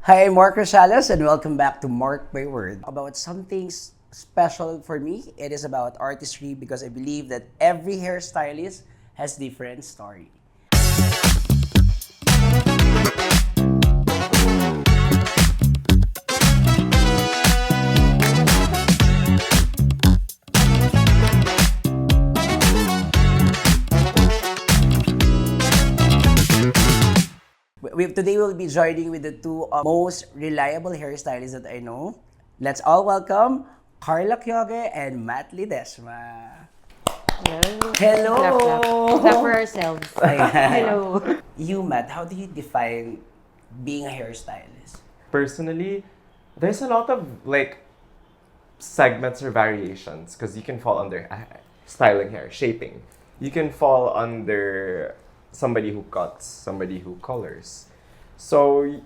Hi, I'm Mark Rosales, and welcome back to Mark by Word. About something special for me, it is about artistry because I believe that every hairstylist has different story. Today we'll be joining with the two most reliable hairstylists that I know. Let's all welcome Carla Quiogue and Ledesma. Hello. Hello! Clap, clap. Clap for ourselves. Ayan. Hello. You, Matt, how do you define being a hairstylist? Personally, there's a lot of segments or variations because you can fall under styling hair, shaping. You can fall under somebody who cuts, somebody who colors. So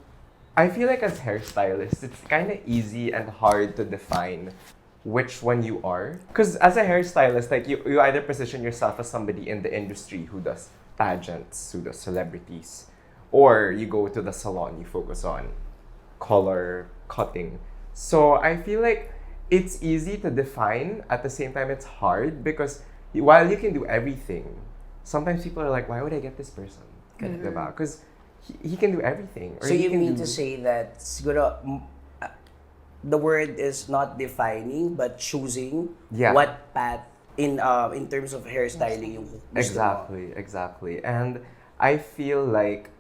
I feel like as hairstylists, it's kind of easy and hard to define which one you are. Because as a hairstylist, you either position yourself as somebody in the industry who does pageants, who does celebrities, or you go to the salon, you focus on color, cutting. So I feel like it's easy to define, at the same time it's hard because while you can do everything, sometimes people are like, why would I get this person? Because he can do everything. Or So he you can mean do- to say that siguro, the word is not defining but choosing Yeah. what path in terms of hairstyling yung gusto mo. Exactly. And I feel like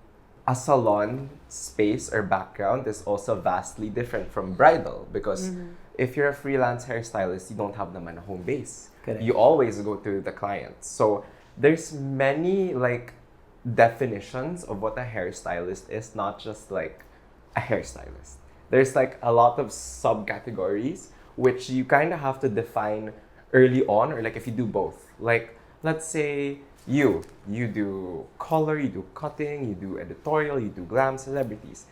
a salon space or background is also vastly different from bridal because if you're a freelance hairstylist, you don't have naman a home base. Correct. You always go to the clients. So there's many definitions of what a hairstylist is, not just like a hairstylist. There's a lot of subcategories which you kind of have to define early on, or if you do both. Let's say you do color, you do cutting, you do editorial, you do glam celebrities.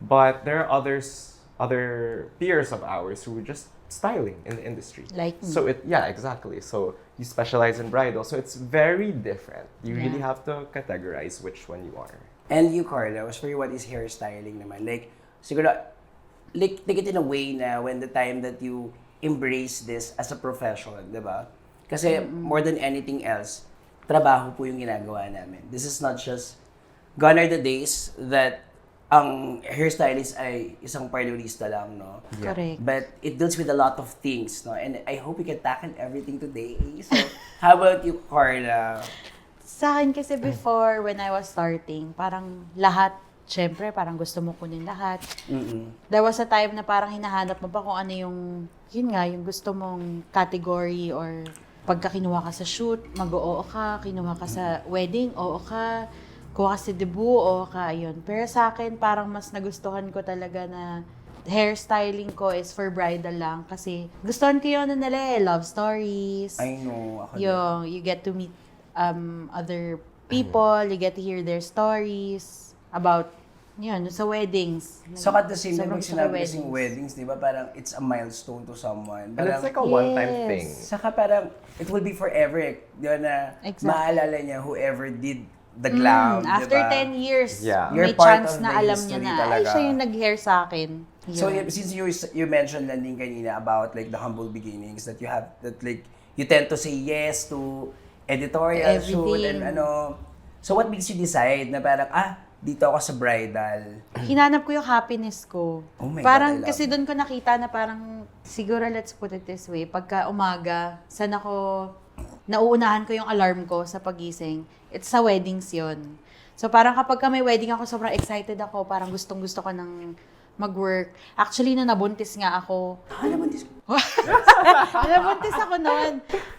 But there are other peers of ours who are just styling in the industry. Like me. So exactly. So you specialize in bridal. So it's very different. You really have to categorize which one you are. And you, Carla, was for you, what is hairstyling naman? Siguro, take it in a way na when the time that you embrace this as a profession, di ba? Kasi more than anything else, trabaho po yung ginagawa namin. This is not just, gone are the days that ang hairstylist ay isang parlorista lang, no? Yeah. Correct. But it deals with a lot of things, no? And I hope we can tackle everything today. So, how about you, Carla? Sa akin kasi before, when I was starting, parang lahat, syempre, parang gusto mo kunin lahat. There was a time na parang hinahanap mo pa kung ano yung, yun nga, yung gusto mong category or pagka kinuha ka sa shoot, mag-oo ka, kinuha ka sa wedding, oo ka, kuha ka sa debut, oo ka, ayun. Pero sa akin, parang mas nagustuhan ko talaga na hairstyling ko is for bridal lang kasi gustuhan ko yun na nila love stories. I know, ako Yung, you get to meet other people, you get to hear their stories about, yun, sa weddings. So at the same time, Sobrang pag sinabi gusto ko kasing weddings, di ba, parang it's a milestone to someone. And it's Parang, like a one-time Yes. thing. saka parang, it will be forever, di ba, na Exactly. maalala niya whoever did the glam, di After ba? 10 years, Yeah. You're may part chance of the na alam niya history na, ay, talaga. siya yung nag-hair sa akin. Yun. So since you mentioned lang din kanina about the humble beginnings that you have, that you tend to say yes to editorial shoot and Everything. so what makes you decide na parang, dito ako sa bridal? Hinanap ko yung happiness ko. Oh my God, Parang I love kasi it. doon ko nakita na parang, siguro let's put it this way, pagka umaga, saan ako, nauunahan ko yung alarm ko sa pagising, it's sa weddings yun. So parang kapag may wedding ako, sobrang excited ako, parang gustong-gusto ko ng mag-work. Actually, na nabuntis nga ako. Nabuntis Nabuntis ako noon.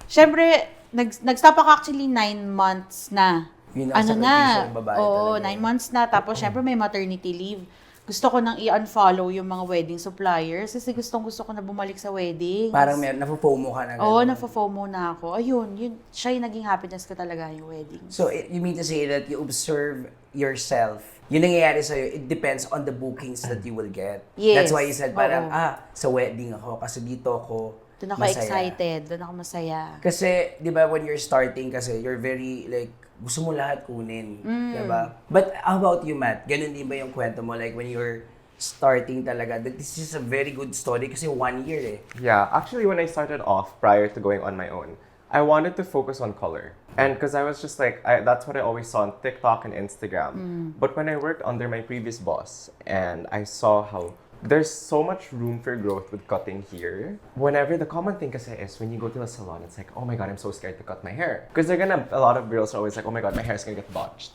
Siyempre, nag-stop ako actually 9 months na. Yun ang sakripisyo ng babae Oo, talaga. 9 months na. Tapos, syempre, may maternity leave. Gusto ko nang i-unfollow yung mga wedding suppliers kasi gusto ko na bumalik sa weddings. Parang napo-FOMO ka na Oo, gano'n. nafo-FOMO na ako. Ayun, siya yung naging happiness ko talaga, yung weddings. So, you mean to say that you observe yourself. Yung nangyayari sa'yo, it depends on the bookings that you will get. Yes. That's why you said parang, Oo. sa wedding ako kasi dito ako Doon ako masaya. excited, doon ako masaya. Kasi, di ba, when you're starting kasi, you're very, gusto mo lahat kunin. Di ba? But how about you, Matt? Ganun din ba yung kwento mo? Like, when you're starting talaga, that this is a very good story kasi 1 year eh. Yeah, actually, when I started off prior to going on my own, I wanted to focus on color. And because I was just like, that's what I always saw on TikTok and Instagram. But when I worked under my previous boss and I saw how there's so much room for growth with cutting here. Whenever the common thing kasi is when you go to a salon, it's like, oh my God, I'm so scared to cut my hair. Because a lot of girls are always like, oh my God, my hair is gonna get botched.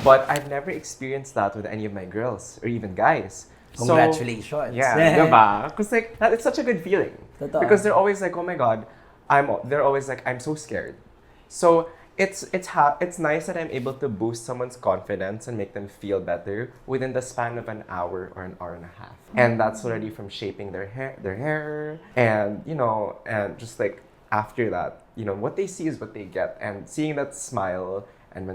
But I've never experienced that with any of my girls or even guys. Congratulations. Yeah, diba? Because like it's such a good feeling. Totoo. Because they're always like, oh my God, they're always like, I'm so scared. So it's nice that I'm able to boost someone's confidence and make them feel better within the span of an hour or an hour and a half. And that's already from shaping their hair, and and just like after that, what they see is what they get, and seeing that smile, and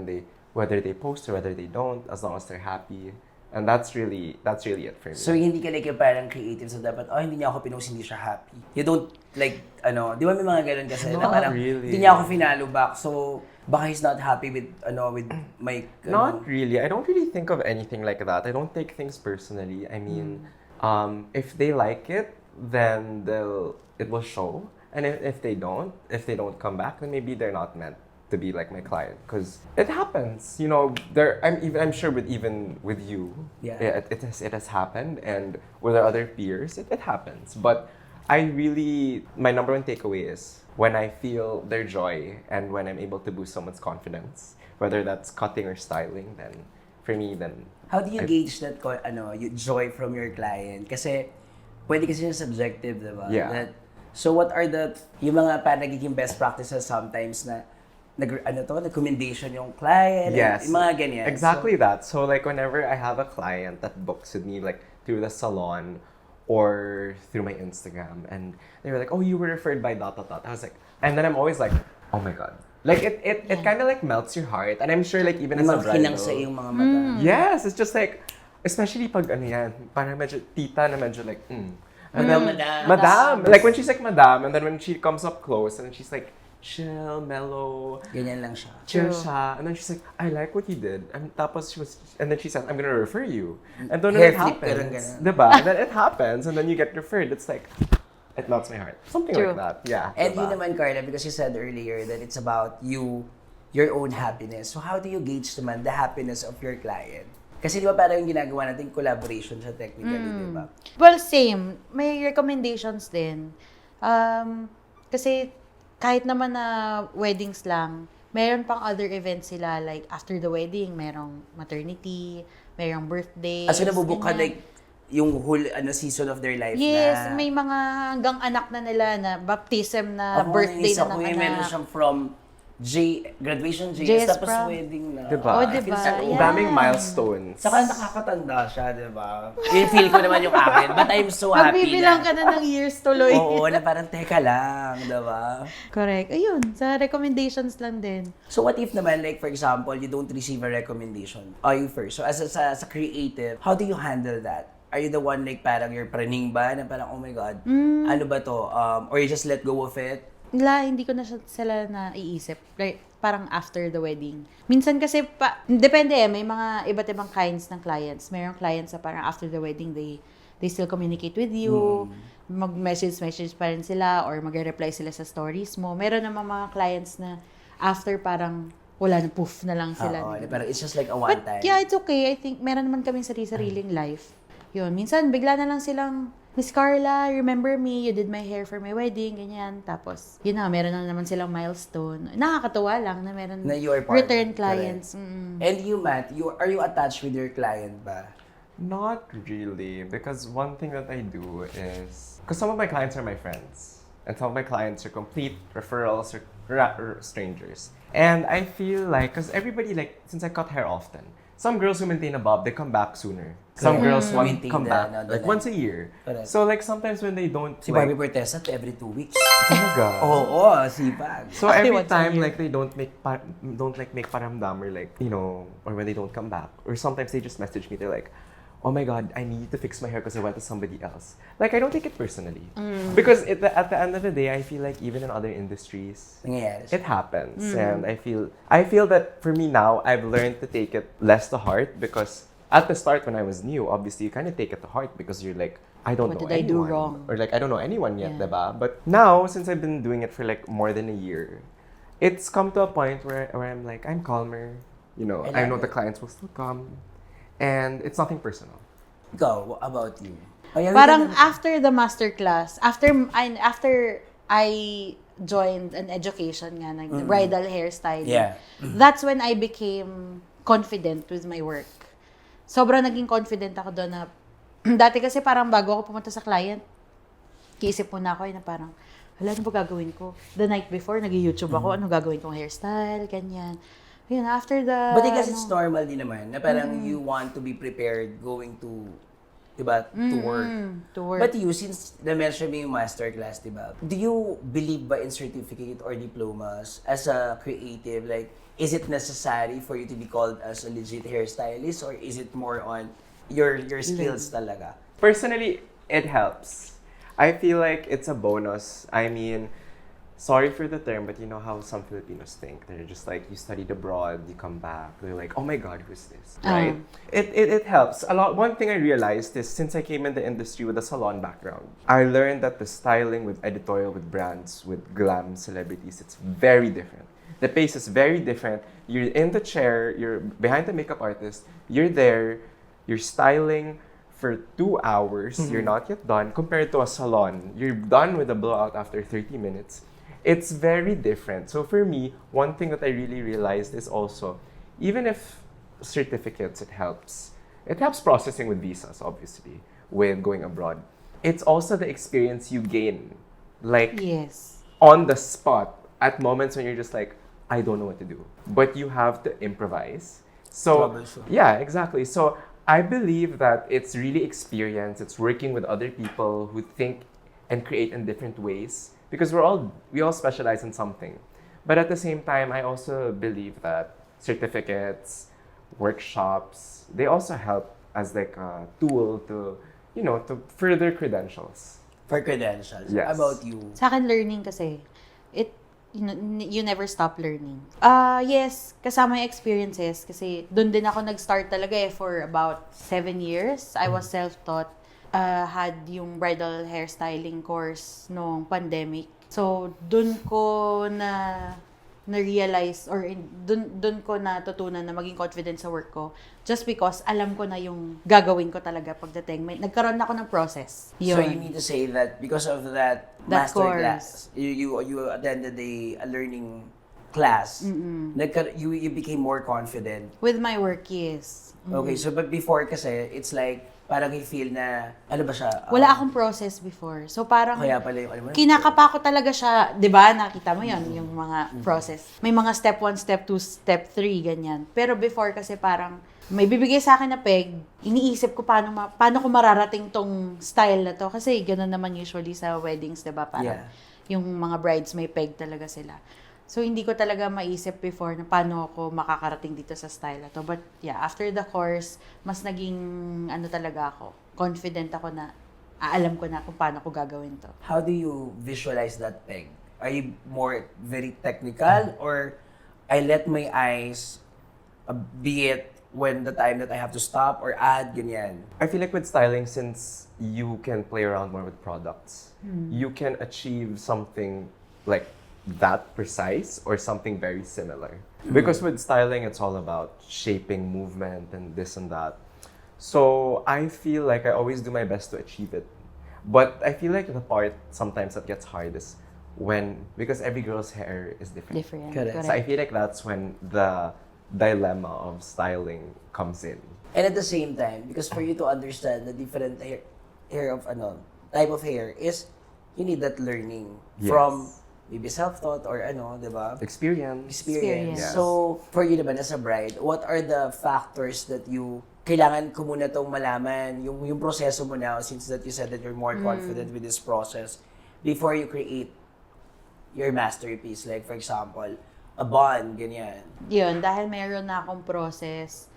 whether they post or whether they don't, as long as they're happy. And that's really it for me. So hindi ka like yung parang creative sa dapat, hindi niya ako pinost, hindi siya happy. You don't like, di ba may mga ganun kasi na parang, really. hindi niya ako finalo back, so baka he's not happy with my... Not really. I don't really think of anything like that. I don't take things personally. I mean, if they like it, then it will show. And if they don't come back, then maybe they're not meant to be like my client, because it happens. I'm sure even with you, it has happened, and with our other peers, it happens. But my number one takeaway is when I feel their joy and when I'm able to boost someone's confidence, whether that's cutting or styling, then for me, then how do you gauge that joy from your client? Kasi pwede kasi yung subjective, diba? Yeah. So what are yung mga parang nagiging best practices sometimes na recommendation yung client, yes, yung mga ganyan. Exactly that. So like whenever I have a client that books with me like through the salon or through my Instagram, and they were like, oh, you were referred by ... I was like, and then I'm always like, oh my God. Like it kind of like melts your heart, and I'm sure like even as a bridal. Sa iyong mga mata. Yes, it's just like, especially pag parang medyo tita na medyo like, And then, madam. Like when she's like madam, and then when she comes up close, and then she's like, chill, mellow. Ganyan lang siya. Chill siya. And then she's like, I like what you did. And then she said, I'm gonna refer you. And then it happens. Diba? And then it happens, and then you get referred. It's like, it melts my heart. Something like that. Yeah. And diba? you naman, Carla, because you said earlier that it's about you, your own happiness. So how do you gauge naman the happiness of your client? Kasi di ba parang yung ginagawa natin collaboration siya technically, di ba? Well, same. May recommendations din. Kasi kahit naman na weddings lang, meron pang other events sila, like after the wedding, merong maternity, merong birthday. So nabubook ka like yung whole season of their life yes, na. may mga hanggang anak na nila na baptism na birthday na ng anak. Meron siyang from graduation JS tapos prom. wedding na. Diba? Oh, diba? Ang daming milestones. Saka nakakatanda siya, diba? Yung feel ko naman yung akin, but I'm so happy Magbibilang ka na ng years tuloy. Oo, na parang teka lang, diba? Correct. Ayun, sa recommendations lang din. So what if naman, like for example, you don't receive a recommendation? You first. So as sa creative, how do you handle that? Are you the one like parang you're praning ba na parang, oh my God, ano ba to? Or you just let go of it? Hindi ko na sila naiisip. Like, parang after the wedding. Minsan kasi, depende may mga iba't ibang kinds ng clients. Mayroong clients na parang after the wedding, they still communicate with you. Mag-message pa rin sila or mag-reply sila sa stories mo. Meron namang mga clients na after parang wala na, poof na lang sila. Parang it's just like a one time. But yeah, it's okay. I think meron naman kaming sarili-sariling life. Yun, minsan bigla na lang silang, Miss Carla, remember me, you did my hair for my wedding, ganyan. Tapos, yun na, meron na naman silang milestone. Nakakatuwa lang na meron na you are part return clients. And you, Matt, are you attached with your client ba? Not really, because one thing that I do is, because some of my clients are my friends, and some of my clients are complete referrals or strangers. And I feel like, because everybody, like, since I cut hair often, some girls who maintain a bob, they come back sooner. Some girls want to come back like once a year. Correct. So like sometimes when they don't... Si Barbie Portesa every 2 weeks. Talaga? Oo, sipag. So every time like they don't make paramdam or like, or when they don't come back. Or sometimes they just message me, they're like, oh my God, I need to fix my hair because I went to somebody else. Like, I don't take it personally. Because at the end of the day, I feel like even in other industries, it happens. And I feel that for me now, I've learned to take it less to heart because at the start when I was new, obviously you kind of take it to heart because you're like, I don't What know did I do anyone. wrong? Or like, I don't know anyone yet, Yeah. diba? But now, since I've been doing it for like more than a year, it's come to a point where I'm like, I'm calmer. You know, I I know love the it. clients will still come. And it's nothing personal. Ikaw, about you? Oh, yeah, we Parang can- after the masterclass, after I joined an education nga, like bridal hairstyling, Yeah. that's when I became confident with my work. Sobrang naging confident ako doon na, dati kasi parang bago ako pumunta sa client, kiisip muna ako na parang, hala, ano ba gagawin ko? The night before, nag-YouTube ako, ano gagawin kong hairstyle, ganyan. Yun, after the, But I guess it's normal din naman na parang you want to be prepared going to, diba, to work. to work. But you, since na-mention mo yung masterclass, diba, do you believe ba in certificate or diplomas as a creative? Like, is it necessary for you to be called as a legit hairstylist or is it more on your skills talaga? Personally, it helps. I feel like it's a bonus. I mean, sorry for the term, but you know how some Filipinos think. They're just like, you studied abroad, you come back, they're like, oh my God, who's this? Right? It helps. A lot. One thing I realized is since I came in the industry with a salon background, I learned that the styling with editorial, with brands, with glam celebrities, it's very different. The pace is very different. You're in the chair, you're behind the makeup artist, you're there, you're styling for 2 hours, you're not yet done, compared to a salon. You're done with a blowout after 30 minutes. It's very different. So for me, one thing that I really realized is also, even if certificates, it helps. It helps processing with visas, obviously, with going abroad. It's also the experience you gain. Like, yes. on the spot, at moments when you're just like, I don't know what to do. But you have to improvise. So, Troubleshoot. yeah, exactly. So, I believe that it's really experience. It's working with other people who think and create in different ways. Because we all specialize in something. But at the same time, I also believe that certificates, workshops, they also help as like a tool to, to further credentials. For credentials. Yes. About you? Sa akin, learning kasi, you never stop learning. Yes, kasama yung experiences kasi doon din ako nag-start talaga for about 7 years. I was self-taught. Had yung bridal hairstyling course noong pandemic. So, doon ko na-realize or doon ko natutunan na maging confident sa work ko just because alam ko na yung gagawin ko talaga pagdating. Nagkaroon ako ng process. So you mean to say that because of that master course. class, you attended a learning class, you became more confident. With my work, yes. Okay, so but before kasi, it's like, parang you feel na, ano ba siya? Wala akong process before. So parang Kaya pala yung, kinakapa ko talaga siya, 'di ba? Nakita mo 'yon, yung mga process. May mga step 1, step 2, step 3 ganyan. Pero before kasi parang may bibigay sa akin na peg, iniisip ko paano ko mararating tong style na to kasi ganoon naman usually sa weddings, 'di ba? Parang yung mga brides may peg talaga sila. So, hindi ko talaga maisip before na paano ako makakarating dito sa style na to. But, yeah, after the course, mas naging, talaga ako, confident ako na, alam ko na kung paano ko gagawin to. How do you visualize that peg? Are you more very technical or I let my eyes be it when the time that I have to stop or add, ganyan? I feel like with styling, since you can play around more with products, you can achieve something like that precise or something very similar. Because with styling, it's all about shaping movement and this and that. So I feel like I always do my best to achieve it. But I feel like the part sometimes that gets hard is because every girl's hair is different. Correct. So I feel like that's when the dilemma of styling comes in. And at the same time, because for you to understand the different type of hair is, you need that learning from maybe self-taught or diba? Experience. Yes. So, for you naman as a bride, what are the factors that kailangan ko muna itong malaman, yung proseso mo now, since that you said that you're more confident with this process, before you create your masterpiece? Like, for example, a bond, ganyan. Yun, dahil mayroon na akong process,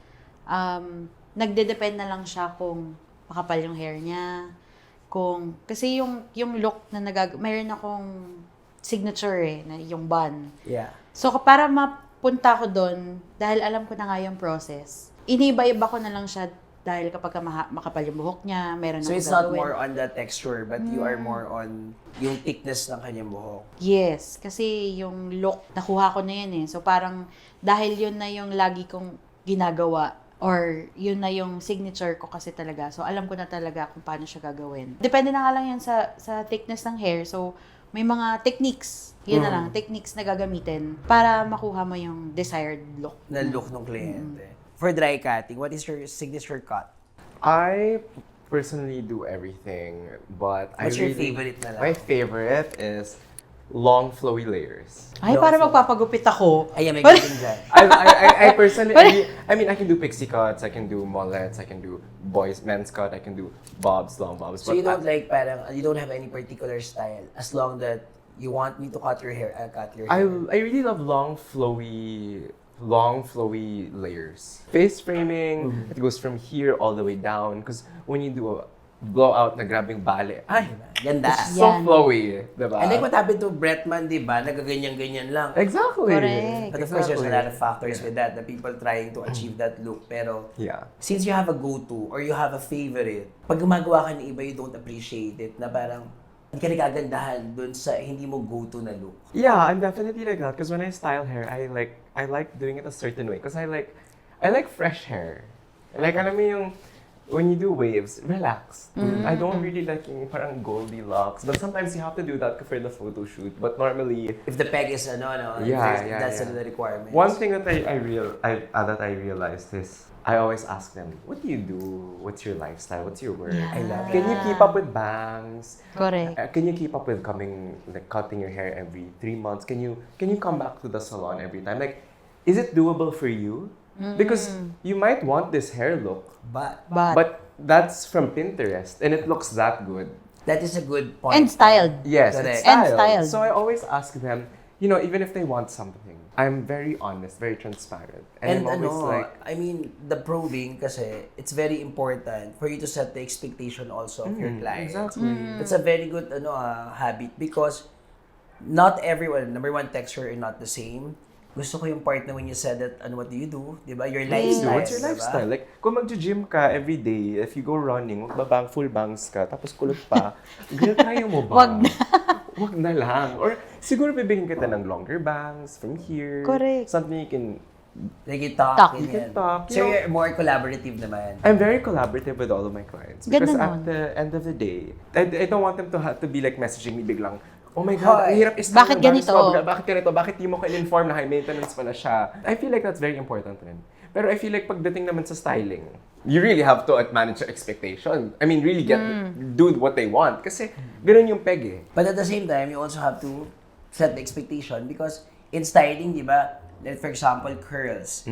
nagde-depend na lang siya kung makapal yung hair niya, kasi yung look na mayroon akong signature na yung bun. Yeah. So, para mapunta ko doon, dahil alam ko na nga yung process, iniba-iba ko na lang siya dahil kapag makapal yung buhok niya, meron So akong it's not gagawin. more on the texture, but you are more on yung thickness ng kanyang buhok. Yes, kasi yung look, nakuha ko na yun eh. So parang, dahil yun na yung lagi kong ginagawa, or yun na yung signature ko kasi talaga. So alam ko na talaga kung paano siya gagawin. Depende na nga lang yan sa thickness ng hair. So may mga techniques, yun na lang, techniques na gagamitin para makuha mo yung desired look. Na look ng kliyente. For dry cutting, what is your signature cut? I personally do everything, but What's I your really, favorite na lang? My favorite is long flowy layers. Ay, para magpapagupit ako. Ay, may galing dyan. I personally, I mean, I can do pixie cuts, I can do mullets, I can do men's cut, I can do bobs, long bobs. So you don't like parang, you don't have any particular style as long that you want me to cut your hair, I'll cut your hair. I really love long flowy layers. Face framing, it goes from here all the way down. Because when you do a blowout na grabing bale, ay, Ganda. it's so Yan. flowy, diba? And like what happened to Bretman, di ba? Nagaganyan-ganyan lang. Exactly. Correct. But of course, there's a lot of factors with that, the people trying to achieve that look. Pero, Yeah. since you have a go-to or you have a favorite, pag gumagawa ka ng iba, you don't appreciate it, na parang, hindi ka nagagandahan dun sa hindi mo go-to na look. Yeah, I'm definitely like that. Because when I style hair, I like doing it a certain way. Because I like fresh hair. Like, alam mo yung, when you do waves, relax. I don't really like yung parang Goldilocks. But sometimes you have to do that for the photo shoot. But normally, If the peg is that's the requirement. one thing that I realized is I always ask them, what do you do? What's your lifestyle? What's your work? Yeah. I love Can you keep up with bangs? Correct. Can you keep up with cutting your hair every 3 months? Can you come back to the salon every time? Like, is it doable for you? Because you might want this hair look, but that's from Pinterest and it looks that good. That is a good point. And styled. Yes, Correct. it's And styled. styled. So I always ask them, even if they want something, I'm very honest, very transparent. And I'm always like, I mean, the probing kasi, it's very important for you to set the expectation also of your client. exactly. That's a very good habit because not everyone, number one, texture are not the same. Gusto ko yung part na when you said that, what do you do? Diba? Your lifestyle. What's your diba? lifestyle? Like, kung mag-gym ka every day, if you go running, full bangs ka, tapos kulot pa, kaya mo ba? Wag na. Wag na lang. Or siguro bibigyan kita ng longer bangs from here. Correct. Something you can... Like you talk. Talk. ganyan. You can talk. So you're more collaborative naman. I'm very collaborative with all of my clients. Because Ganda at nun. the end of the day, I don't want them to have to be like messaging me biglang, oh my God, ang hirap is Bakit ganito? Bakit ganito? Bakit di mo ko in-inform na high maintenance pala siya? I feel like that's very important rin. Pero I feel like pagdating naman sa styling, you really have to manage your expectation. I mean, really do what they want. Kasi ganun yung peg eh. But at the same time, you also have to set the expectation because in styling, di ba, like for example, curls.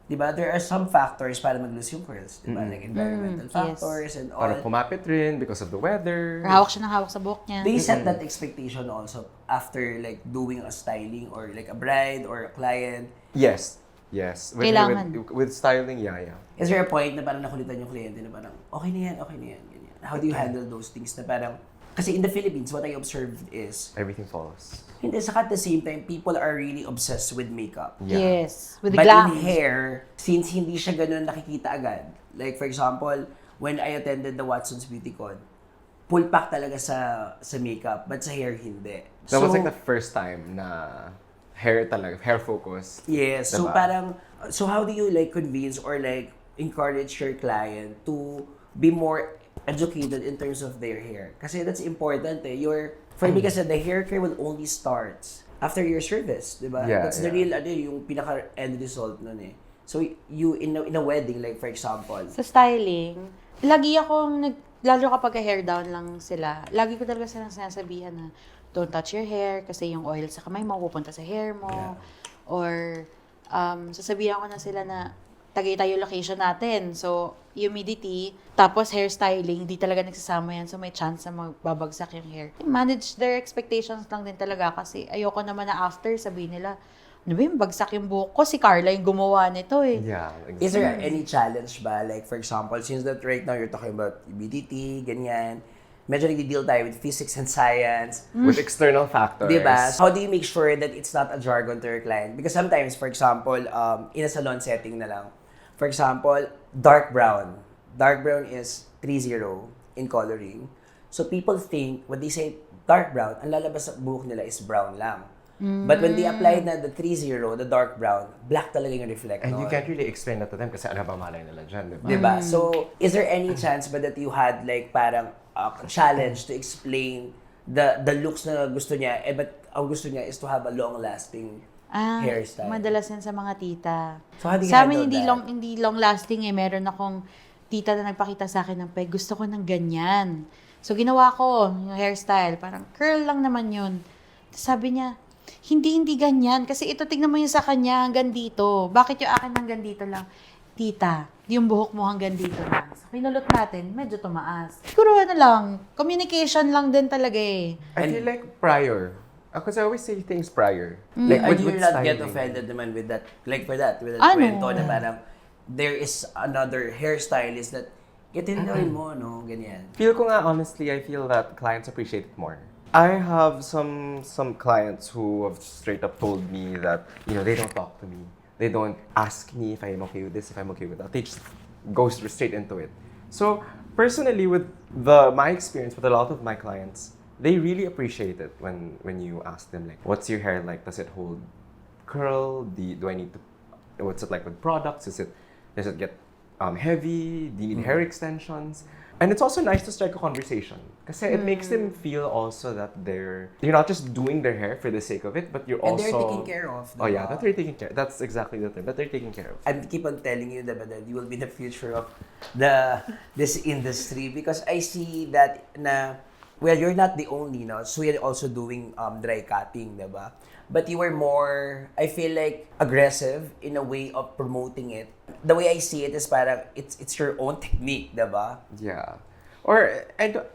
Di ba, there are some factors para mag-lose yung curls. Di ba, like environmental factors and all. Parang kumapit rin because of the weather. Hawak siya ng hawak sa buhok niya. They set that expectation also after like doing a styling or like a bride or a client. Yes. Kailangan. With styling, yeah. Is there a point na parang nakulitan yung kliyente na parang, okay na yan, ganyan. How do you handle those things na parang, kasi in the Philippines, what I observed is, Everything follows. hindi, saka at the same time, people are really obsessed with makeup. Yeah. Yes. With the But glam. in hair, since hindi siya ganun nakikita agad, like for example, when I attended the Watson's Beauty Con, full pack talaga sa makeup, but sa hair hindi. That was like the first time na hair focus. Yes. So Diba? parang, so how do you like convince or like encourage your client to be more educated in terms of their hair? Kasi that's important eh. For me kasi the hair care will only start after your service, di ba? Yeah, That's the yeah. real, yung pinaka-end result nun eh. So you, in a wedding, like for example, Sa styling, lagi akong lalo kapag hair down lang sila, lagi ko talaga silang sinasabihan na don't touch your hair kasi yung oil sa kamay mo pupunta sa hair mo. Yeah. Or sasabihan ko na sila na Tagaytay yung location natin. So, humidity, tapos hairstyling, di talaga nagsasama yan. So, may chance na magbabagsak yung hair. Manage their expectations lang din talaga kasi ayoko naman na after sabihin nila, ano ba yung bagsak yung buhok ko? Si Carla yung gumawa nito eh. Yeah, is there any challenge ba? Like for example, since that right now you're talking about humidity, ganyan, medyo nagdi-deal tayo with physics and science. With external factors. Diba? How do you make sure that it's not a jargon to your client? Because sometimes, for example, in a salon setting na lang, for example, dark brown. dark brown is 3-0 in coloring. So people think, when they say dark brown, ang lalabas sa buhok nila is brown lang. But when they apply na the 3-0, the dark brown, black talaga yung reflect. And you nun. can't really explain that to them kasi ano ba malay nila dyan, di ba? Diba? So, is there any chance ba that you had like parang challenge to explain the looks na gusto niya, but ang gusto niya is to have a long-lasting hairstyle? Madalas yan sa mga tita. So, how do you Sa amin, handle that? hindi long lasting eh. Meron akong tita na nagpakita sa akin ng peg, gusto ko ng ganyan. So, ginawa ko yung hairstyle. Parang curl lang naman yun. Sabi niya, hindi ganyan. Kasi ito, tignan mo yung sa kanya hanggang dito. Bakit yung akin hanggang dito lang? Tita, yung buhok mo hanggang dito lang. So, pinulot natin, medyo tumaas. Siguro lang, communication lang din talaga eh. I feel like prior. Because I always say things prior. Like, with you will not get styling. offended naman with that, like with that Ano? kwento na parang there is another hairstylist that itin gawin mo, no? Ganyan. Feel ko nga, honestly, I feel that clients appreciate it more. I have some clients who have straight up told me that, they don't talk to me. They don't ask me if I'm okay with this, if I'm okay with that. They just go straight into it. So, personally, with my experience with a lot of my clients, they really appreciate it when you ask them, like, what's your hair like? Does it hold curl? Do I need to, what's it like with products? Does it get heavy? Do you need hair extensions? And it's also nice to strike a conversation kasi it makes them feel also that you're not just doing their hair for the sake of it, but you're And also... they're taken care of. Oh yeah, diba? that they're taking care. That's exactly the term. That they're taking care of. I keep on telling you diba, that you will be the future of this industry because I see that na, well, you're not the only, no? So you're also doing dry cutting, diba? But you were more, I feel like, aggressive in a way of promoting it. The way I see it is parang it's your own technique, diba? Yeah.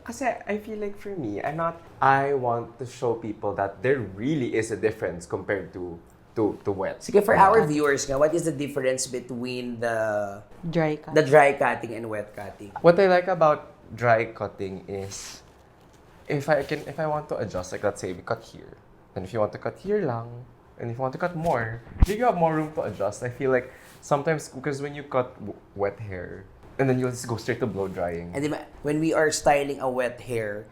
Kasi I feel like for me, I want to show people that there really is a difference compared to wet. Sige, for our viewers nga, what is the difference between the Dry cut. dry cutting and wet cutting? What I like about dry cutting is if I want to adjust, like let's say we cut here, and if you want to cut here lang, and if you want to cut more, you have more room to adjust. I feel like sometimes because when you cut wet hair, and then you'll just go straight to blow drying. And diba, when we are styling a wet hair,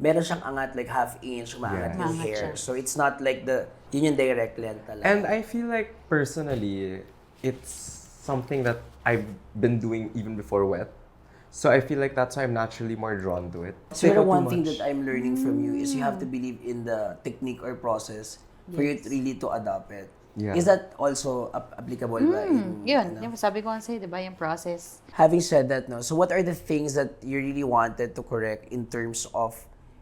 meron siyang angat like half-inch, umaangat Yeah. yung Umaangat hair. siya. So it's not like yun yung direct length talaga. And I feel like personally, it's something that I've been doing even before wet. So I feel like that's why I'm naturally more drawn to it. Pero one thing that I'm learning from you is you have to believe in the technique or process for you really to adopt it. Yeah. Is that also applicable ba in, Yun, ano? yung sabi ko nga sa'yo, di ba, yung process. Having said that, no, so what are the things that you really wanted to correct in terms of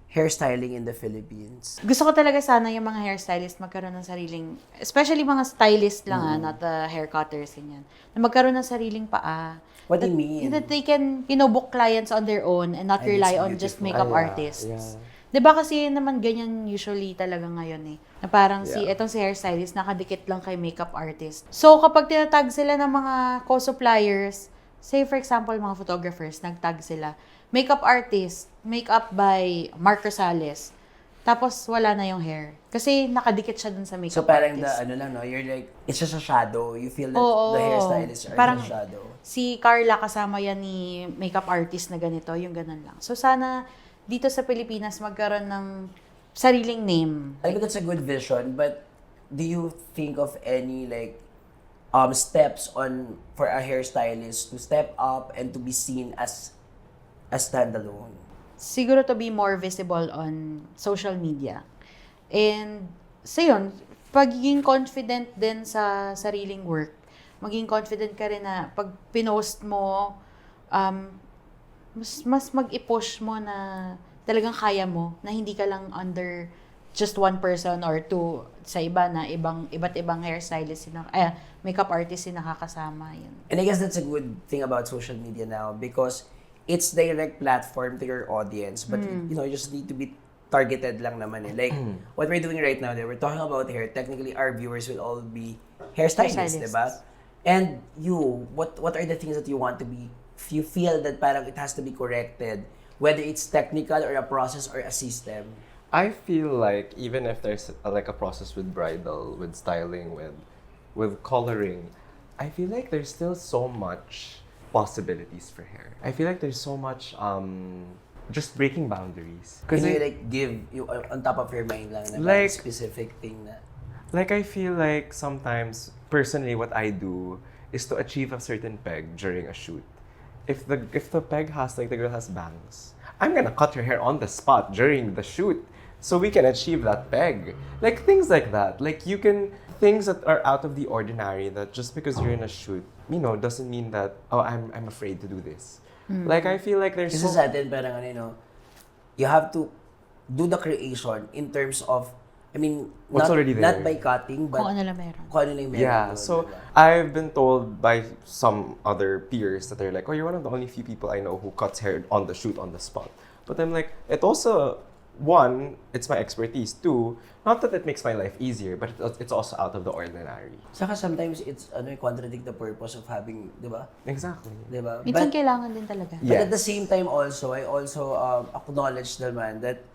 hairstyling in the Philippines? Gusto ko talaga sana yung mga hairstylist magkaroon ng sariling, especially mga stylist lang not hair cutters, ganyan, na magkaroon ng sariling paa. What do you mean? That they can, book clients on their own and not And rely it's on just beautiful. makeup artists. Yeah. Diba kasi naman ganyan usually talaga ngayon eh. Na parang Yeah. etong si hairstylist, nakadikit lang kay makeup artist. So kapag tinatag sila ng mga co-suppliers, say for example, mga photographers, nagtag sila, makeup artist, makeup by Mark Rosales, tapos wala na yung hair. Kasi nakadikit siya dun sa makeup So parang artist. you're like, it's just a shadow. You feel that Oo. the hairstylists are Parang just a shadow. si Carla kasama yan ni makeup artist na ganito, yung ganun lang. So sana dito sa Pilipinas magkaroon ng sariling name. I think that's a good vision, but do you think of any like steps for a hairstylist to step up and to be seen as a standalone? Siguro to be more visible on social media. And so yun, pagiging confident din sa sariling work, maging confident ka rin na pag pinost mo, mas mag-i-push mo na talagang kaya mo, na hindi ka lang under just one person or two sa iba na iba't ibang hairstylist, makeup artist yung nakakasama. Yun. And I guess that's a good thing about social media now because it's direct platform to your audience, but you just need to be targeted lang naman eh. Like what we're doing right now, we're talking about hair. Technically, our viewers will all be hairstylists, diba? And you, what are the things that you want to be? If you feel that parang it has to be corrected, whether it's technical or a process or a system. I feel like even if there's like a process with bridal, with styling, with coloring, I feel like there's still so much possibilities for hair. I feel like there's so much just breaking boundaries. Can you like give you on top of your mind lang na Like- specific thing na Like, I feel like sometimes, personally, what I do is to achieve a certain peg during a shoot. If the peg has, like, the girl has bangs, I'm gonna cut her hair on the spot during the shoot so we can achieve that peg. Like, things like that. Like, things that are out of the ordinary, that just because you're in a shoot, doesn't mean that, oh, I'm afraid to do this. Like, I feel like there's Kasi sa atin, parang you have to do the creation in terms of, What's already there. not by cutting, but Kung ano lang meron. kung ano lang yung meron Yeah, doon, so diba? I've been told by some other peers that they're like, oh, you're one of the only few people I know who cuts hair on the shoot, on the spot. But I'm like, it also, one, it's my expertise. Two, not that it makes my life easier, but it's also out of the ordinary. Saka sometimes it's contradict the purpose of having, di ba? Exactly. Di ba? Minsan But kailangan din talaga. at the same time also, I also acknowledge naman that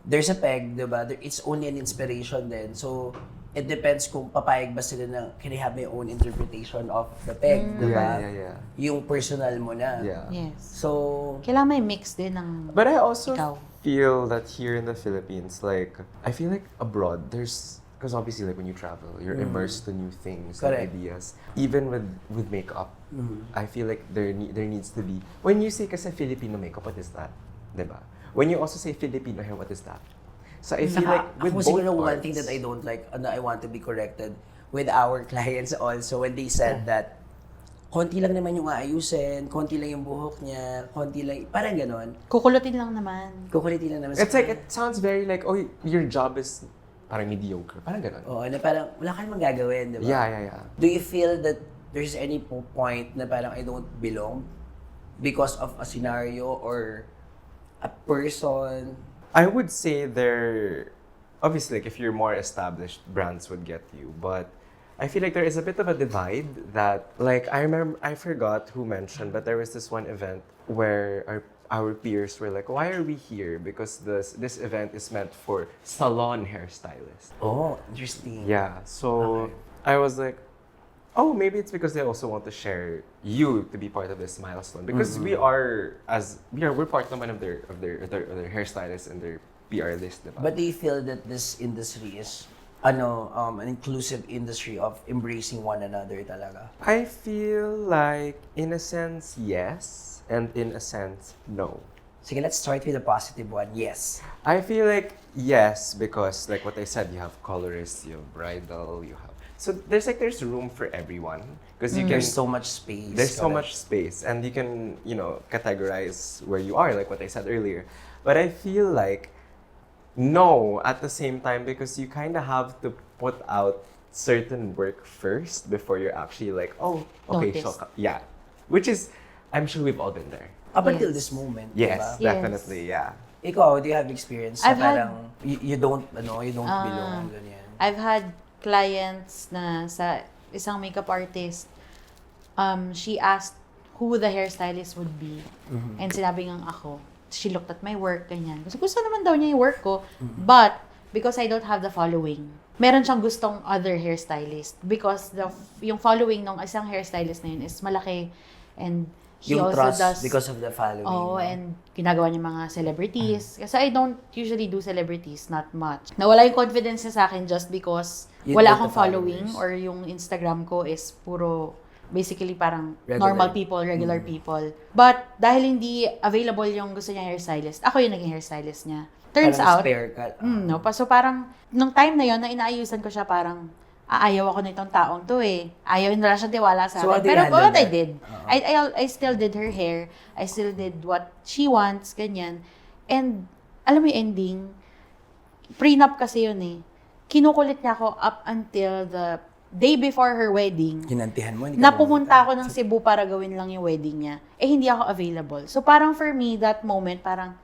there's a peg, di ba? It's only an inspiration then. So, it depends kung papayag ba sila na can I have my own interpretation of the peg, di ba? Yeah. Yung personal mo na. Yeah. Yes. So, Kailangan may mix din ng But I also ikaw. feel that here in the Philippines, like, I feel like abroad, because obviously, like, when you travel, you're immersed to new things, and Correct. ideas. Even with makeup, I feel like there needs to be, when you say kasi Filipino makeup, what is that? Diba? When you also say Filipino hair, what is that? So I feel like with ako both siguro one parts, thing that I don't like, I want to be corrected with our clients also when they said that konti lang naman yung aayusin, konti lang yung buhok niya, konti lang, parang ganon. Kukulutin lang naman. Kukulitin lang naman. it's like, it sounds very like, oh, your job is parang mediocre. Parang ganon. Oo, na parang wala ka namang gagawin, di ba? Yeah. Do you feel that there's any point na parang I don't belong because of a scenario or a person? I would say obviously, like, if you're more established, brands would get you. But I feel like there is a bit of a divide that, like, I forgot who mentioned, but there was this one event where our peers were like, why are we here? Because this event is meant for salon hairstylists. Oh, interesting. Yeah, so Okay. I was like, oh, maybe it's because they also want to share you to be part of this milestone. Because we're part naman of their hairstylists and their PR list, diba? But do you feel that this industry is an inclusive industry of embracing one another talaga? I feel like, in a sense, yes, and in a sense, no. Sige, let's start with the positive one. Yes. I feel like yes, because like what I said, you have colorists, you have bridal, you have... So there's room for everyone. Because you can... There's so much space. There's so correct? much space, and you can, categorize where you are, like what I said earlier. But I feel like no at the same time, because you kind of have to put out certain work first before you're actually like, oh, okay, Noticed. so yeah. Which is, I'm sure we've all been there. Up until Yes. this moment, Yes, diba? Yes. definitely, yeah. Ikaw, do you have experience na I've had- parang you don't belong, ganyan? I've had clients na sa isang makeup artist, she asked who the hairstylist would be. And sinabi ngang ako. She looked at my work, ganyan. Kasi gusto naman daw niya yung work ko. But, because I don't have the following, meron siyang gustong other hairstylist. Because yung following ng isang hairstylist na yun is malaki. And he Yung also trust does... because of the following. Oo, no? and ginagawa niya mga celebrities. Kasi I don't usually do celebrities, not much. Nawala yung confidence niya sa akin just because You wala get akong the following followers. or yung Instagram ko is puro basically parang Regular. normal people, regular people. But dahil hindi available yung gusto niya hairstylist, ako yung naging hairstylist niya. Turns Parang out, spare ka. no, so parang nung time na yon na inaayusan ko siya parang ayaw ako nitong taong to eh. Ayaw, hindi wala siyang tiwala sa So, akin. how do you Pero handle what I that? did, I still did her hair. I still did what she wants, ganyan. And, alam mo yung ending, prenup kasi yun eh. Kinukulit niya ako up until the day before her wedding. Kinantihan mo, hindi ka Napumunta ako ng Cebu para gawin lang yung wedding niya. Eh, hindi ako available. So, parang for me, that moment, parang,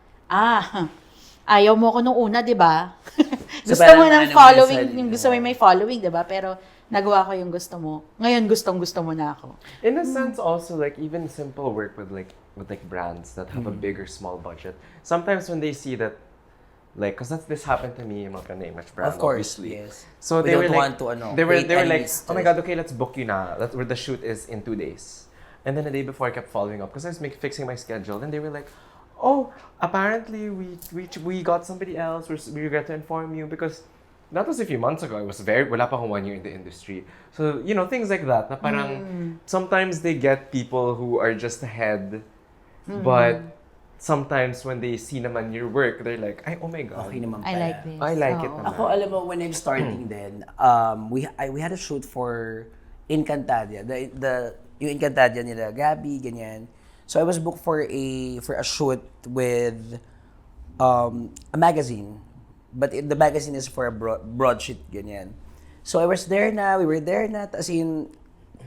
ayaw mo ako nung una, di ba? So, gusto parang mo ng ano, following, minsan, yung gusto mo yung may following, di ba? Pero, nagawa ko yung gusto mo. Ngayon, gustong-gusto mo na ako. In a sense, also, like, even simple work with brands that have a big or small budget, sometimes when they see that, like, because this happened to me, I'm not gonna name much brand, Of course, obviously. yes. So We they don't were like, want to, they were create like, enemies oh my to- God, okay, let's book you na. Where the shoot is in 2 days. And then the day before, I kept following up because I was fixing my schedule. And they were like, oh, apparently we got somebody else. We regret to inform you because that was a few months ago. I was wala pa akong 1 year in the industry. So, things like that. Na parang, sometimes they get people who are just ahead. But sometimes when they see naman your work, they're like, ay, oh my God. Okay naman I pala. like this. I like it Oo. naman. Ako, alam mo, when I'm starting then, we had a shoot for Encantadia. Yung Encantadia nila, Gabby, ganyan. So I was booked for a shoot with a magazine. But the magazine is for a broadsheet, ganyan. So we were there na, as in,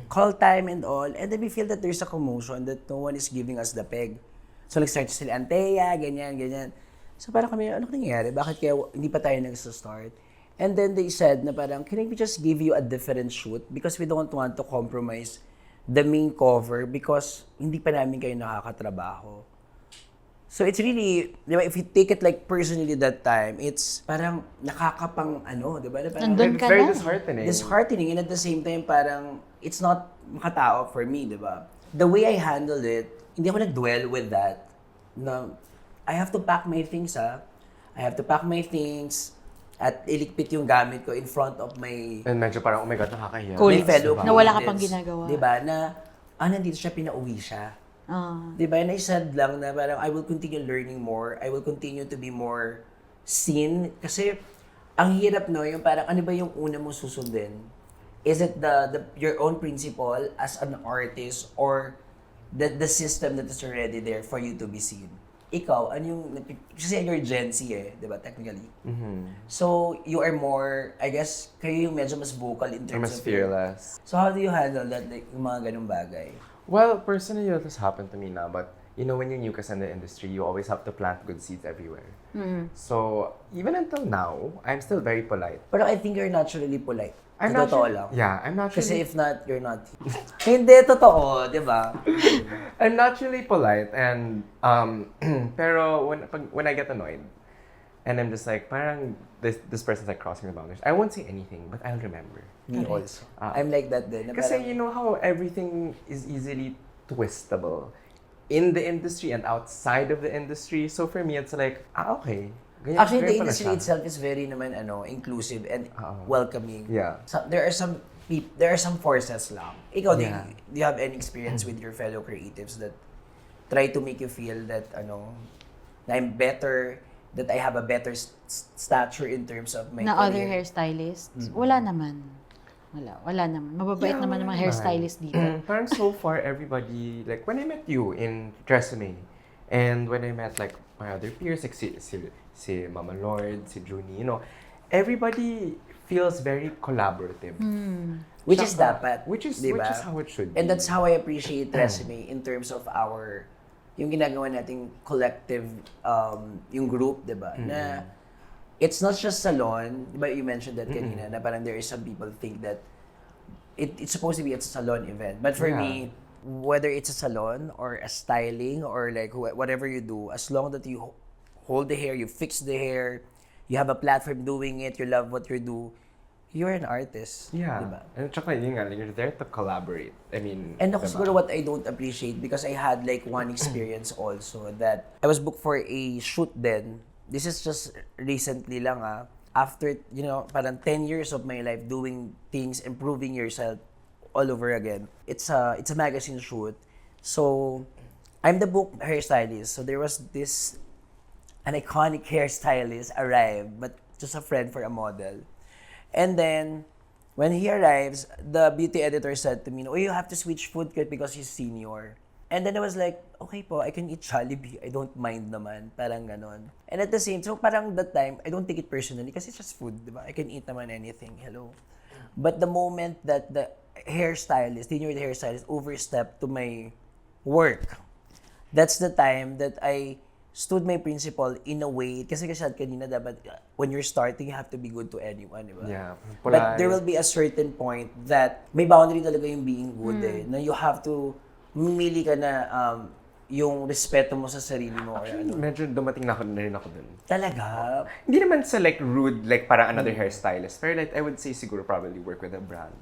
call time and all. And then we feel that there's a commotion that no one is giving us the peg. So nag-start sila Antea, ganyan. So parang kami, ano nangyayari? Bakit kaya hindi pa tayo nag-start? And then they said na parang, can we just give you a different shoot? Because we don't want to compromise the main cover because hindi pa namin kayo nakakatrabaho. So it's really, di ba, if you take it like personally that time, it's parang nakakapang di ba? Parang, Nandun ka Very na. disheartening. disheartening, and at the same time parang it's not makatao for me, di ba? The way I handled it, hindi ako nag-dwell with that. No, I have to pack my things, I have to pack my things at iligpit yung gamit ko in front of my And medyo parang, oh my God, nakakahiya. Cool. my fellow Na wala ka creatives. pang ginagawa. Di ba? Na, nandito siya, pinauwi siya. Di ba? And I said lang na parang I will continue learning more. I will continue to be more seen. Kasi, ang hirap yung parang ano ba yung una mong susundin? Is it your own principle as an artist or the system that is already there for you to be seen? Ikaw, ano yung, kasi you're Gen Z di ba, technically? So, you are more, I guess, kayo yung medyo mas vocal in Or terms mas of fearless. So, how do you handle that, like, yung mga ganung bagay? Well, personally, that has happened to me now. But, when you're new in the industry, you always have to plant good seeds everywhere. So, even until now, I'm still very polite. Pero I think you're naturally polite. I'm Sa totoo naturally- lang. Yeah, I'm naturally... Kasi if not, you're not. Hindi, totoo, di ba? I'm naturally polite and pero when I get annoyed and I'm just like parang this person's like crossing the boundaries, I won't say anything but I'll remember. Me also. I'm like that din. Na Kasi parang- you know how everything is easily twistable in the industry and outside of the industry. So for me it's like okay. Ganyan, Actually, the ganyan pala industry siya. itself is very naman inclusive and welcoming. Yeah. So, there are some forces lang. Ikaw, Yeah. do you have any experience with your fellow creatives that try to make you feel that na I'm better, that I have a better stature in terms of my Na other career? hairstylists? Wala naman. Wala naman. Mababait Yeah, naman ng mga wala hairstylist dito. Parang so far everybody like when I met you in Tresemme and when I met like my other peers like si Mama Lord, si Junie, everybody feels very collaborative. Which is dapat. Which is diba? how it should be. And that's how I appreciate Tresemme in terms of yung ginagawa nating collective, yung group, di ba? Na it's not just salon, di ba you mentioned that kanina, na parang there is some people think that it's supposed to be a salon event. But for Yeah. me, whether it's a salon or a styling or like whatever you do, as long that you hold the hair, you fix the hair, you have a platform doing it, you love what you do, you're an artist. Yeah. Diba? And tsaka yun nga, like, you're there to collaborate. I mean, And ako diba? siguro what I don't appreciate because I had like one experience also that I was booked for a shoot then. This is just recently lang after, parang 10 years of my life doing things, improving yourself all over again. It's a magazine shoot. So, I'm the book hairstylist. So, there was an iconic hairstylist arrived, but just a friend for a model. And then, when he arrives, the beauty editor said to me, oh, you have to switch food court because he's senior. And then I was like, okay po, I can eat Jollibee. I don't mind naman. Parang ganon. And at the same time, so parang that time, I don't take it personally kasi it's just food, di ba? I can eat naman anything. Hello. But the moment that the tenured hairstylist overstepped to my work, that's the time that I stood my principle in a way, kasi kanina dapat, when you're starting, you have to be good to anyone, di ba? Yeah. But there will be a certain point that may boundary talaga yung being good na you have to, mamili ka na yung respeto mo sa sarili mo. Actually, medyo dumating na rin ako dun. Talaga? Hindi naman sa like rude, like parang another hairstylist. Pero like, I would say siguro probably work with a brand.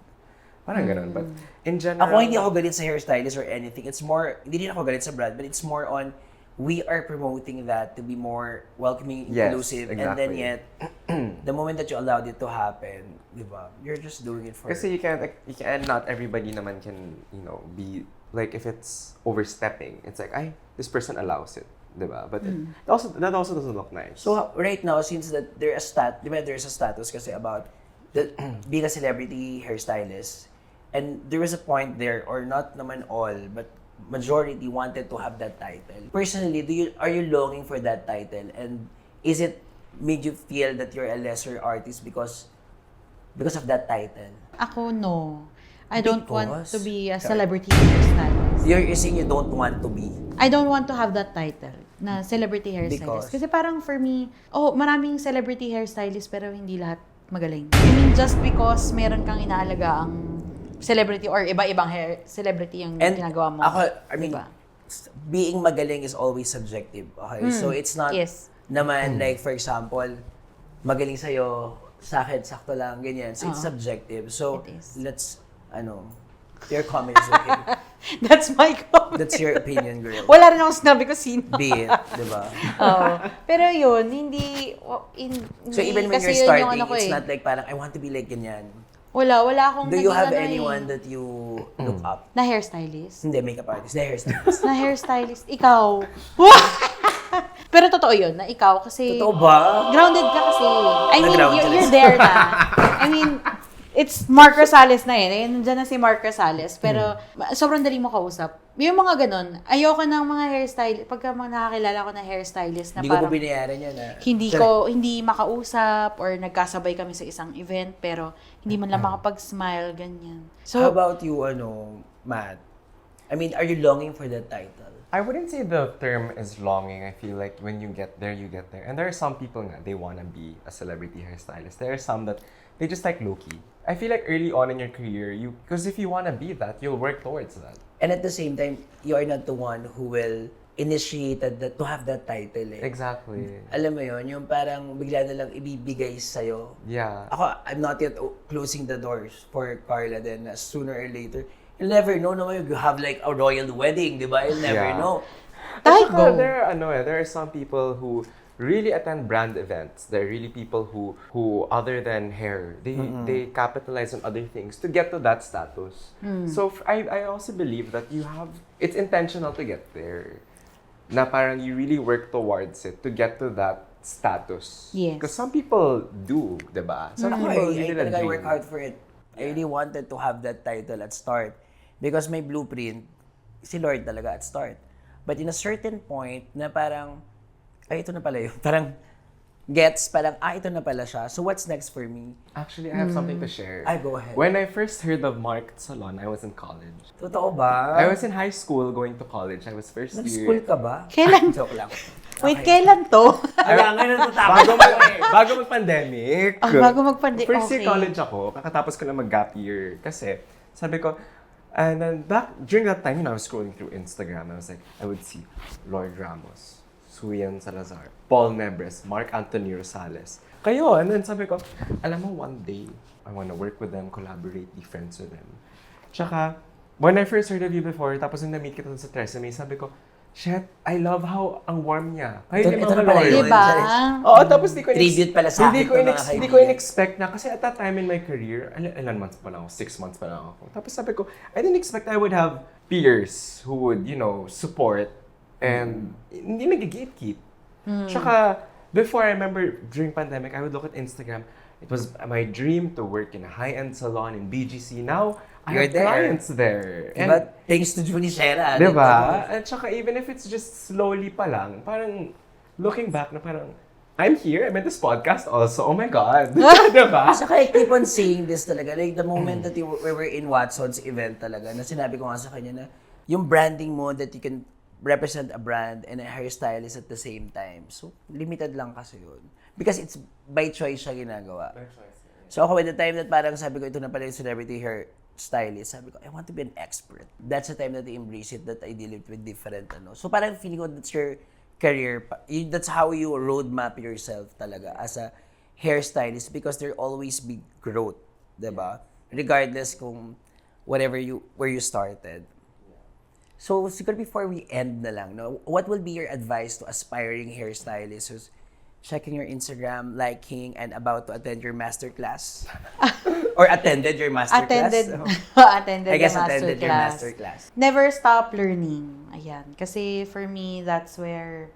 Parang ganun. But in general... Ako hindi ako galit sa hairstylist or anything. It's more, hindi rin ako galit sa brand, but it's more on, we are promoting that to be more welcoming, inclusive, and then yet, the moment that you allowed it to happen, di ba, you're just doing it for... Kasi you can't, not everybody naman can, be, like, if it's overstepping, it's like, ay, this person allows it. Diba? But that also doesn't look nice. So right now, since that there's a status kasi about being a celebrity hairstylist, and there was a point there, or not naman all, but majority wanted to have that title. Personally, are you longing for that title? And is it made you feel that you're a lesser artist because of that title? Ako, no. I don't want Because? to be a celebrity hairstylist. You're saying you don't want to be. I don't want to have that title na celebrity hairstylist. Because? Kasi parang for me, maraming celebrity hairstylist pero hindi lahat magaling. I mean, just because meron kang inaalaga ang celebrity or iba-ibang hair celebrity yung ginagawa mo. Ako, I mean, diba? being magaling is always subjective. Okay? So it's not naman like, for example, magaling sa'yo, sa akin, sakto lang, ganyan. So it's subjective. So let's, your comment is okay. That's my comment. That's your opinion, girl. Wala rin ako sinabi ko sino. Be it, di ba? Pero yun, hindi So even when you're starting, it's not like parang, I want to be like ganyan. Wala akong Do you have anyone that you look up? Na hairstylist? Hindi, makeup artist. Na hairstylist. Na hairstylist? Ikaw. Pero totoo yun, na ikaw kasi... Totoo ba? Grounded ka kasi. I mean, Na-grounded you're there na. I mean, it's Mark Rosales na yun. Nandiyan na si Mark Rosales. Pero sobrang dali mo kausap. Yung mga ganun, ayoko ng mga hairstylist. Pagka mga nakakilala ko na hairstylist na Hindi parang... ko po binayaran yan. Hindi makausap or nagkasabay kami sa isang event pero hindi man lang makapag-smile, ganyan. So, how about you, Matt? I mean, are you longing for that title? I wouldn't say the term is longing. I feel like when you get there, you get there. And there are some people nga, they want to be a celebrity hairstylist. There are some that they just like low-key. I feel like early on in your career, because if you want to be that, you'll work towards that. And at the same time, you are not the one who will initiate to have that title. Exactly. Alam mo yun, yung parang bigla na lang ibibigay sa'yo. Yeah. Ako, I'm not yet closing the doors for Carla then sooner or later. You'll never know naman you have like a royal wedding, di ba? You'll never know. There are some people who really attend brand events. There are really people who other than hair, they capitalize on other things to get to that status. So I also believe that it's intentional to get there. Na parang you really work towards it to get to that status. Yes. Because some people do, diba? Some people I work hard for it. I really wanted to have that title at start. Because my blueprint, si Lord talaga at start. But in a certain point, na parang, ito na pala yun. Parang, ito na pala siya. So what's next for me? Actually, I have something to share. Go ahead. When I first heard of Mark Salon, I was in college. Totoo ba? I was in high school going to college. I was first year. Nag-school ka ba? Kailan? Joke lang. Wait, kailan to? Kailangan na natatakot. Bago mag-pandemic. Bago mag-pandemic. First year college ako. Kakatapos ko na mag-gap year. Kasi, sabi ko, and then during that time, I was scrolling through Instagram. I was like, I would see Lord Ramos, Suyan Salazar, Paul Nebres, Mark Anthony Rosales. Kayo, and then sabi ko, alam mo, one day, I wanna work with them, collaborate, be friends with them. Tsaka, when I first heard of you before, tapos nung na-meet kita sa Tresemme, sabi ko, shit, I love how ang warm niya. Kahit yung mga Lord. Diba? Oo, tapos Tribute pala sa akin ng mga hindi ko in-expect na, kasi at that time in my career, ilan months pa lang ako, 6 months pa lang ako. Tapos sabi ko, I didn't expect I would have peers who would, support and hindi nag-gatekeep. Tsaka, before, I remember during pandemic, I would look at Instagram. It was my dream to work in a high-end salon in BGC. Now, I have clients there. And thanks to Junie Serra. Diba? At saka even if it's just slowly pa lang, parang looking back na parang, I'm here, I'm in this podcast also. Oh my God. Diba? Saka I keep on saying this talaga. Like the moment that we were in Watson's event talaga, na sinabi ko nga sa kanya na yung branding mo that you can represent a brand and a hairstylist at the same time. So, limited lang kasi yun. Because it's by choice siya ginagawa. By choice. So ako, at the time that parang sabi ko, ito na pala yung celebrity hair stylist, sabi ko, I want to be an expert. That's the time that I embrace it, that I deal with different, So parang feeling ko that's your career. That's how you roadmap yourself talaga as a hairstylist because there always be growth, diba? Regardless kung where you started. So, siguro before we end na lang, no, what will be your advice to aspiring hairstylists who's checking your Instagram, liking, and about to attend your masterclass? Or attended your masterclass? Attended I guess the attended your masterclass. masterclass. Never stop learning. Ayan. Kasi for me, that's where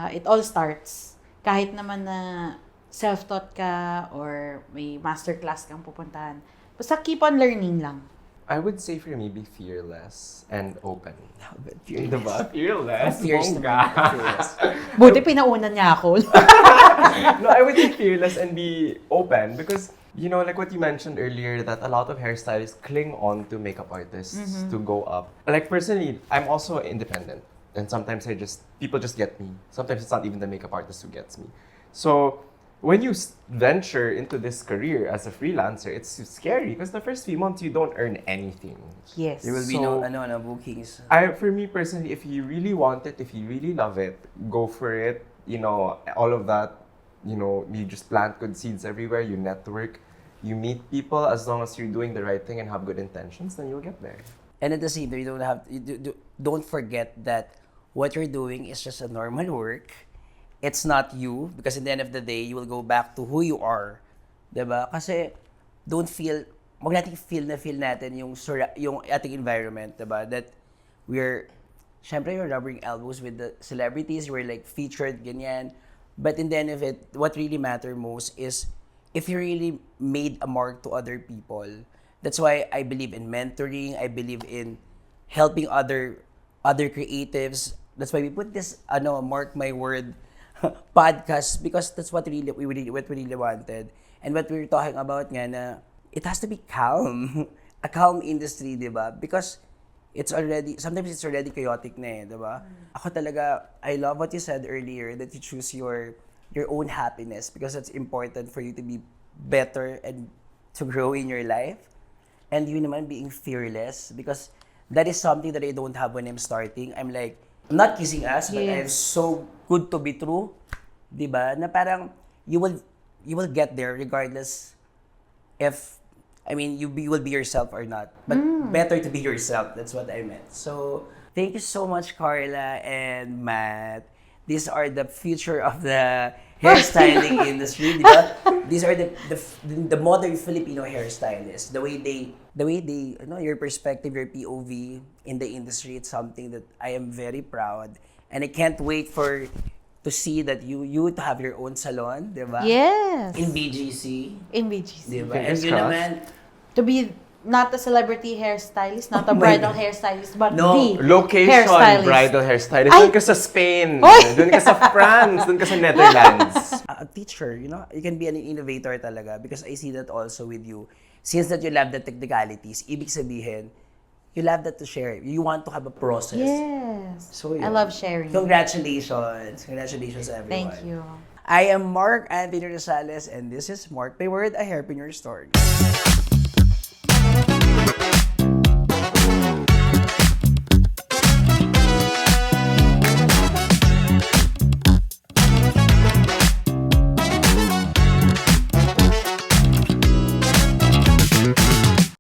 it all starts. Kahit naman na self-taught ka or may masterclass kang pupuntahan, basta keep on learning lang. I would say for me, be fearless and open. Fearless. Diba? Fearless? Fierce Bongga. naman. Fearless. Buti pinaunan niya ako. No, I would say fearless and be open because, you know, like what you mentioned earlier, that a lot of hairstylists cling on to makeup artists to go up. Like personally, I'm also independent. And sometimes people just get me. Sometimes it's not even the makeup artist who gets me. So, when you venture into this career as a freelancer, it's scary because the first few months you don't earn anything. Yes. There will be no bookings. For me personally, if you really want it, if you really love it, go for it. You know, all of that, you know, you just plant good seeds everywhere, you network, you meet people. As long as you're doing the right thing and have good intentions, then you'll get there. And at the same time, don't forget that what you're doing is just a normal work. It's not you, because at the end of the day, you will go back to who you are. Diba? Kasi, wag natin feel natin yung ating environment, diba? That syempre, we're rubbing elbows with the celebrities, we're like featured, ganyan. But in the end of it, what really matters most is if you really made a mark to other people. That's why I believe in mentoring, I believe in helping other creatives. That's why we put this, mark my word, podcast, because that's what we really wanted. And what we were talking about nga na it has to be calm. A calm industry, di ba? Because sometimes it's already chaotic na eh, di ba? Ako talaga, I love what you said earlier, that you choose your own happiness because it's important for you to be better and to grow in your life. And you naman being fearless, because that is something that I don't have when I'm starting. I'm not kissing ass, but I'm so good to be true. Diba? Na parang you will get there regardless if, you will be yourself or not. But better to be yourself. That's what I meant. So, thank you so much, Carla and Matt. These are the future of the hairstyling industry, diba? These are the modern Filipino hairstylists. The way they, your perspective, your POV in the industry, it's something that I am very proud. And I can't wait to see that you to have your own salon, diba? Yes. In BGC. In BGC. Diba? And you naman, to be not a celebrity hairstylist, not a bridal hairstylist, but the Location, hairstylist. bridal hairstylist. Ay! Doon ka sa Spain, Oy! doon ka sa France, doon ka sa Netherlands. a teacher, you can be an innovator talaga, because I see that also with you. Since that you love the technicalities, ibig sabihin, you love that to share. You want to have a process. Yes. So, I love sharing. Congratulations. Congratulations, everyone. Thank you. I am Mark Anthony Rosales, and this is Mark by Word, a Hairpreneur Story.